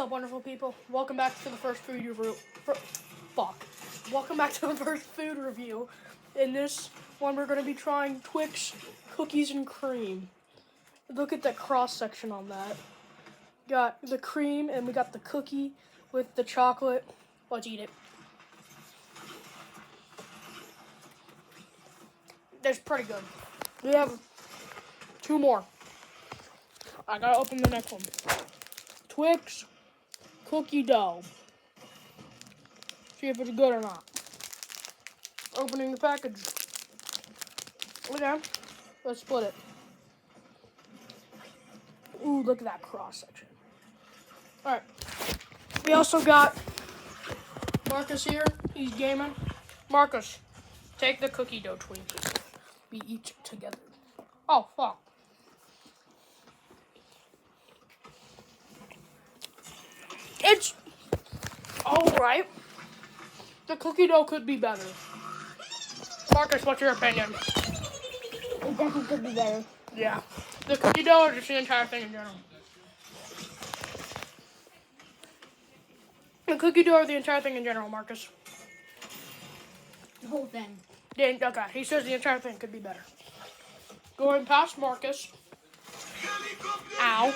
What's up, wonderful people? Welcome back to the first food review. Welcome back to the first food review. In this one, we're going to be trying Twix cookies and cream. Look at the cross section on that. Got the cream and we got the cookie with the chocolate. Let's eat it. That's pretty good. We have two more. I gotta open the next one. Twix cookie dough. See if it's good or not. Opening the package. Okay, let's split it. Ooh, look at that cross section. Alright. We also got Marcus here. He's gaming. Marcus, take the cookie dough Twinkie. We eat together. Oh, fuck. It's alright. The cookie dough could be better. Marcus, what's your opinion? It definitely could be better. Yeah. The cookie dough or just the entire thing in general? The cookie dough or the entire thing in general, Marcus? The whole thing. Yeah, okay, he says the entire thing could be better. Going past Marcus. Ow.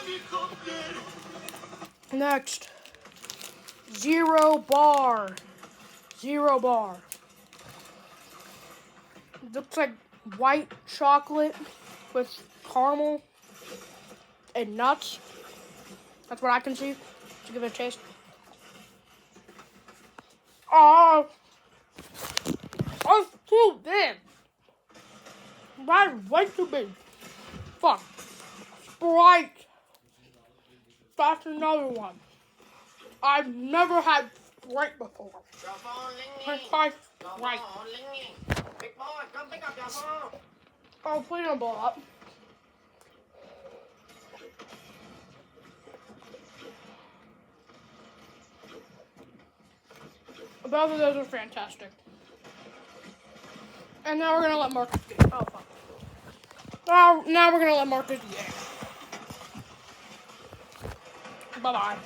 Next. Zero bar. Zero bar. Looks like white chocolate with caramel and nuts. That's what I can see. Let's give it a taste. Oh, that's too big. That's way too big. Fuck. Sprite. That's another one. I've never had Sprite before. Let's try Sprite. Oh, please don't blow up. Both of those are fantastic. And now we're gonna let Marcus do it. Oh, fuck. Now we're gonna let Marcus do it. Bye-bye.